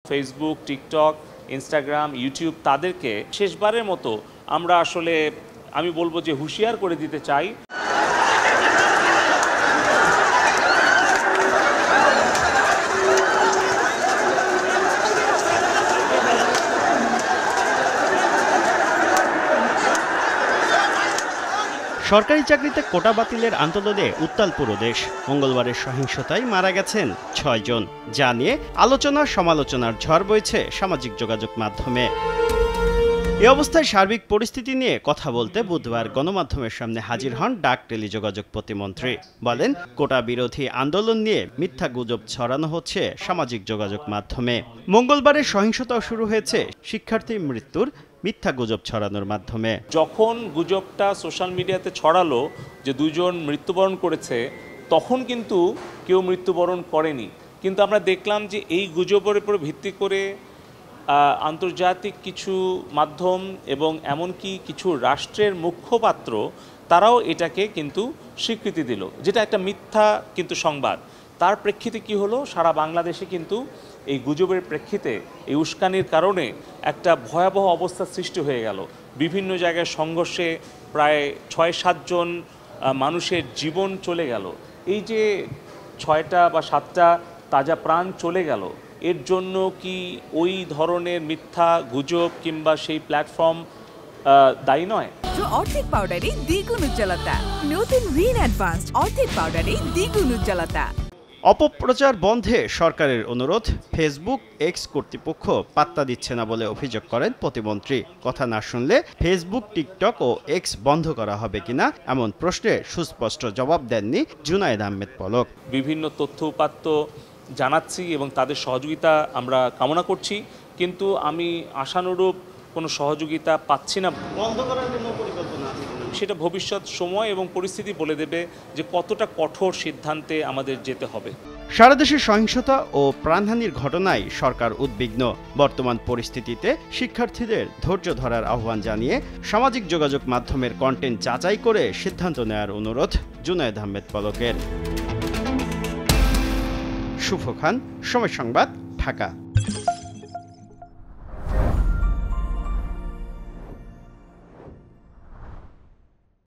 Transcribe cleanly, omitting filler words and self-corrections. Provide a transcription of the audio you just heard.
Facebook, TikTok, Instagram, YouTube তাদেরকে শেষবারের মতো আমরা আসলে আমি বলবো যে হুঁশিয়ার করে দিতে চাই। সরকারি চাকরিতে কোটা বাতিলের আন্দোলনে উত্তাল পুরো দেশ। মঙ্গলবারের সহিংসতায় মারা গেছেন ৬ জন, যা নিয়ে আলোচনা সমালোচনার ঝড় বইছে সামাজিক যোগাযোগ মাধ্যমে। এ অবস্থায় সার্বিক পরিস্থিতি নিয়ে কথা বলতে বুধবার গণমাধ্যমের সামনে হাজির হন ডাক টেলিযোগাযোগ প্রতিমন্ত্রী। বলেন, কোটা বিরোধী আন্দোলন নিয়ে মিথ্যা গুজব ছড়ানো হচ্ছে সামাজিক যোগাযোগ মাধ্যমে। মঙ্গলবারের সহিংসতাও শুরু হয়েছে শিক্ষার্থীর মৃত্যুর মিথ্যা গুজব ছড়ানোর মাধ্যমে। যখন গুজবটা সোশ্যাল মিডিয়াতে ছড়ালো যে 2 জন মৃত্যুবরণ করেছে, তখন কিন্তু কেউ মৃত্যুবরণ করেনি। কিন্তু আমরা দেখলাম যে এই গুজবের উপর ভিত্তি করে আন্তর্জাতিক কিছু মাধ্যম এবং এমনকি কিছু রাষ্ট্রের মুখপাত্র তারাও এটাকে কিন্তু স্বীকৃতি দিল, যেটা একটা মিথ্যা কিন্তু সংবাদ। তার প্রেক্ষিতে কি হলো, সারা বাংলাদেশে কিন্তু এই গুজবের প্রেক্ষিতে এই উস্কানির কারণে একটা ভয়াবহ অবস্থার সৃষ্টি হয়ে গেল। বিভিন্ন জায়গায় সংঘর্ষে প্রায় 6-7 জন মানুষের জীবন চলে গেল। এই যে 6টা বা 7টা তাজা প্রাণ চলে গেল, এর জন্য কি ওই ধরনের মিথ্যা গুজব কিংবা সেই প্ল্যাটফর্ম দায়ী নয়? অর্ধেক পাউডারে দ্বিগুণ উজ্জ্বলতা। নতুন রিন অ্যাডভান্সড অর্ধেক পাউডারে দ্বিগুণ উজ্জ্বলতা। অপপ্রচার বন্ধে সরকারের অনুরোধ, ফেসবুক এক্স কর্তৃপক্ষ পাত্তা দিচ্ছে না বলে অভিযোগ করেন প্রতিমন্ত্রী। কথা না শুনলে ফেসবুক, টিকটক ও এক্স বন্ধ করা হবে কিনা এমন প্রশ্নে সুস্পষ্ট জবাব দেননি জুনায়েদ আহমেদ পলক। বিভিন্ন তথ্য উপাত্ত জানাচ্ছি এবং তাদের সহযোগিতা আমরা কামনা করছি, কিন্তু আমি আশানুরূপ কোনো সহযোগিতা পাচ্ছি না। বন্ধ করার কোনো পরিকল্পনা আছে? সেটা ভবিষ্যৎ সময় এবং পরিস্থিতি বলে দেবে যে কতটা কঠোর সিদ্ধান্তে আমাদের যেতে হবে। সারা দেশে সহিংসতা ও প্রাণহানির ঘটনায় সরকার উদ্বিগ্ন। বর্তমান পরিস্থিতিতে শিক্ষার্থীদের ধৈর্য ধরার আহ্বান জানিয়ে সামাজিক যোগাযোগ মাধ্যমের কন্টেন্ট যাচাই করে সিদ্ধান্ত নেওয়ার অনুরোধ জুনায়েদ আহমেদ পলকের। শুভ খান, সময় সংবাদ, ঢাকা।